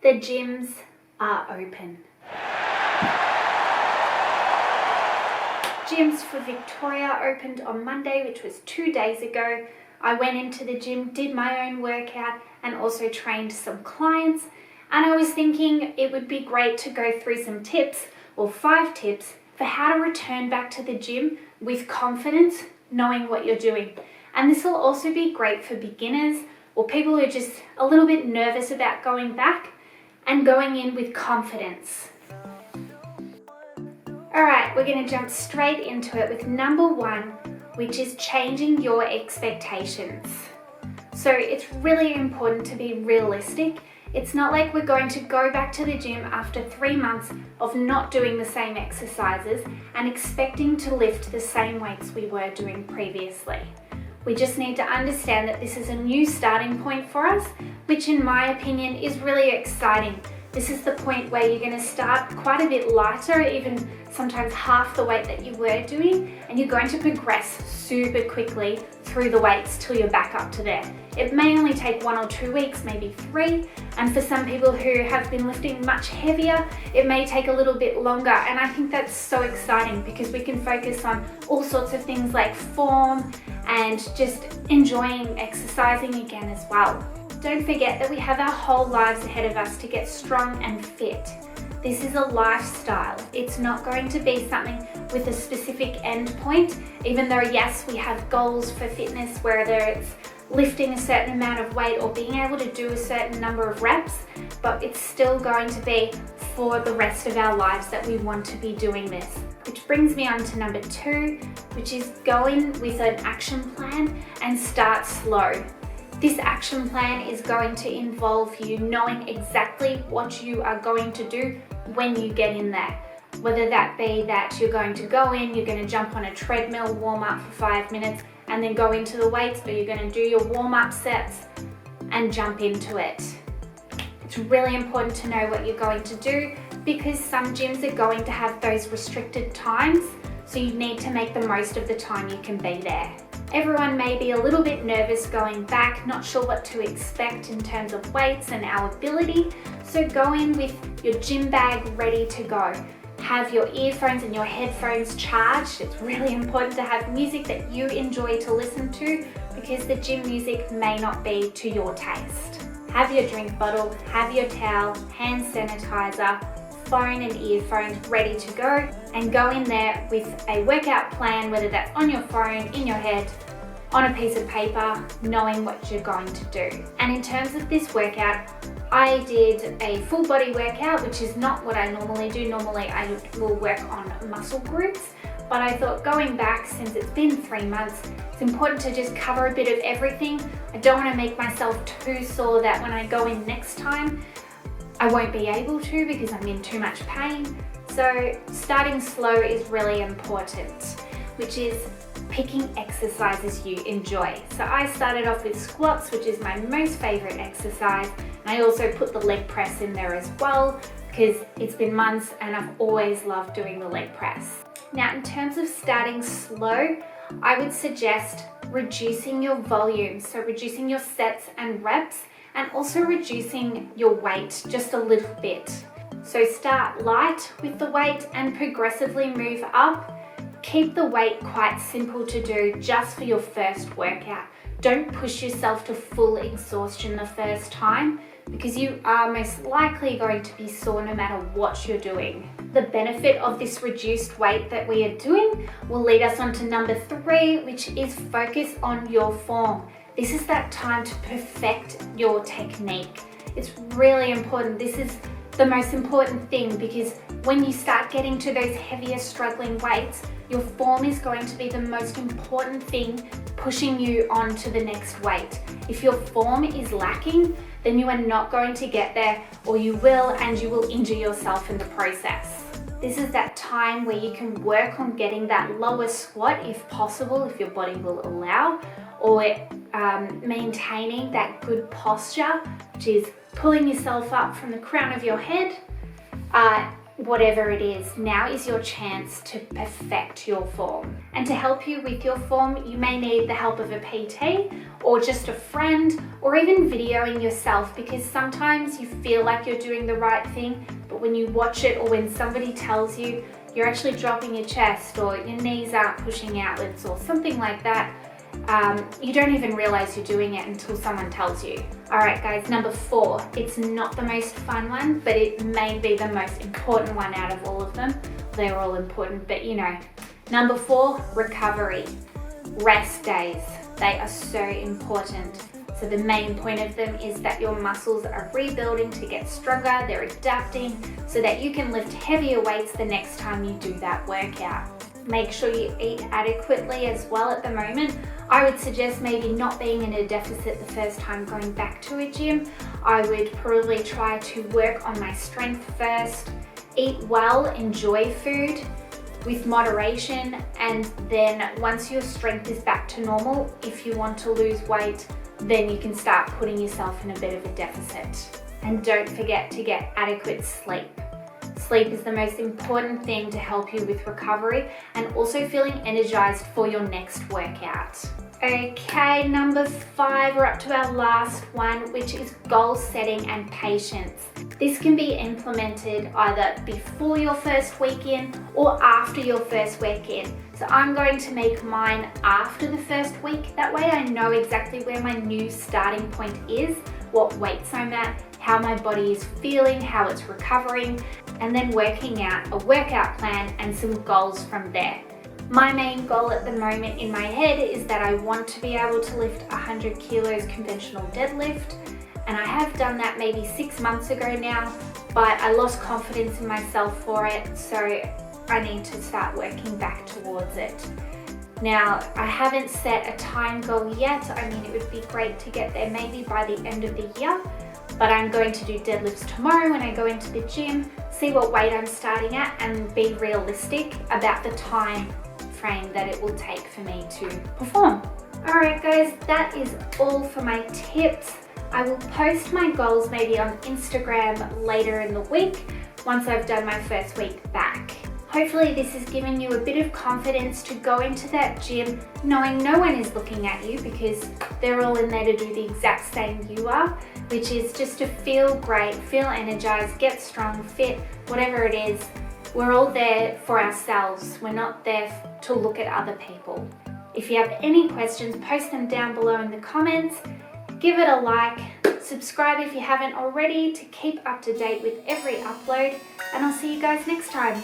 The gyms are open. Gyms for Victoria opened on Monday, which was 2 days ago. I went into the gym, did my own workout, and also trained some clients. And I was thinking it would be great to go through some tips, or 5 tips, for how to return back to the gym with confidence, knowing what you're doing. And this will also be great for beginners or people who are just a little bit nervous about going back and going in with confidence. Alright, we're going to jump straight into it with number 1, which is changing your expectations. So it's really important to be realistic. It's not like we're going to go back to the gym after 3 months of not doing the same exercises and expecting to lift the same weights we were doing previously. We just need to understand that this is a new starting point for us, which in my opinion is really exciting. This is the point where you're going to start quite a bit lighter, even sometimes half the weight that you were doing, and you're going to progress super quickly through the weights till you're back up to there. It may only take 1 or 2 weeks, maybe 3, and for some people who have been lifting much heavier, it may take a little bit longer, and I think that's so exciting because we can focus on all sorts of things like form and just enjoying exercising again as well. Don't forget that we have our whole lives ahead of us to get strong and fit. This is a lifestyle. It's not going to be something with a specific end point, even though yes, we have goals for fitness, whether it's lifting a certain amount of weight or being able to do a certain number of reps, but it's still going to be for the rest of our lives that we want to be doing this. Which brings me on to number 2, which is going with an action plan and start slow. This action plan is going to involve you knowing exactly what you are going to do when you get in there. Whether that be that you're going to go in, you're going to jump on a treadmill, warm up for 5 minutes, and then go into the weights, or you're going to do your warm-up sets and jump into it. It's really important to know what you're going to do because some gyms are going to have those restricted times, so you need to make the most of the time you can be there. Everyone may be a little bit nervous going back, not sure what to expect in terms of weights and our ability, so go in with your gym bag ready to go. Have your earphones and your headphones charged. It's really important to have music that you enjoy to listen to because the gym music may not be to your taste. Have your drink bottle, have your towel, hand sanitizer, phone and earphones ready to go, and go in there with a workout plan, whether that's on your phone, in your head, on a piece of paper, knowing what you're going to do. And in terms of this workout, I did a full body workout, which is not what I normally do. Normally I will work on muscle groups, but I thought going back, since it's been 3 months, it's important to just cover a bit of everything. I don't want to make myself too sore that when I go in next time, I won't be able to because I'm in too much pain. So starting slow is really important, which is picking exercises you enjoy. So I started off with squats, which is my most favorite exercise. And I also put the leg press in there as well because it's been months and I've always loved doing the leg press. Now, in terms of starting slow, I would suggest reducing your volume. So reducing your sets and reps, and also reducing your weight just a little bit. So start light with the weight and progressively move up. Keep the weight quite simple to do just for your first workout. Don't push yourself to full exhaustion the first time because you are most likely going to be sore no matter what you're doing. The benefit of this reduced weight that we are doing will lead us on to number 3, which is focus on your form. This is that time to perfect your technique. It's really important. This is the most important thing because when you start getting to those heavier struggling weights, your form is going to be the most important thing pushing you on to the next weight. If your form is lacking, then you are not going to get there, or you will, and you will injure yourself in the process. This is that time where you can work on getting that lower squat if possible, if your body will allow, or maintaining that good posture, which is pulling yourself up from the crown of your head whatever it is, now is your chance to perfect your form. And to help you with your form, you may need the help of a PT or just a friend, or even videoing yourself, because sometimes you feel like you're doing the right thing, but when you watch it or when somebody tells you, you're actually dropping your chest or your knees aren't pushing outwards or something like that. You don't even realize you're doing it until someone tells you. Alright guys, number 4. It's not the most fun one, but it may be the most important one out of all of them. They're all important, but you know. Number 4, recovery. Rest days. They are so important. So the main point of them is that your muscles are rebuilding to get stronger, they're adapting so that you can lift heavier weights the next time you do that workout. Make sure you eat adequately as well at the moment. I would suggest maybe not being in a deficit the first time going back to a gym. I would probably try to work on my strength first, eat well, enjoy food with moderation, and then once your strength is back to normal, if you want to lose weight, then you can start putting yourself in a bit of a deficit. And don't forget to get adequate sleep. Sleep is the most important thing to help you with recovery and also feeling energized for your next workout. Okay, number 5, we're up to our last one, which is goal setting and patience. This can be implemented either before your first week in or after your first week in. So I'm going to make mine after the first week. That way I know exactly where my new starting point is, what weights I'm at, how my body is feeling, how it's recovering, and then working out a workout plan and some goals from there. My main goal at the moment in my head is that I want to be able to lift 100 kilos conventional deadlift, and I have done that maybe 6 months ago now, but I lost confidence in myself for it, so I need to start working back towards it. Now, I haven't set a time goal yet. I mean, it would be great to get there maybe by the end of the year, but I'm going to do deadlifts tomorrow when I go into the gym, see what weight I'm starting at, and be realistic about the time frame that it will take for me to perform. Alright guys, that is all for my tips. I will post my goals maybe on Instagram later in the week once I've done my first week back. Hopefully this has given you a bit of confidence to go into that gym knowing no one is looking at you, because they're all in there to do the exact same you are, which is just to feel great, feel energized, get strong, fit, whatever it is. We're all there for ourselves. We're not there to look at other people. If you have any questions, post them down below in the comments. Give it a like, subscribe if you haven't already to keep up to date with every upload, and I'll see you guys next time.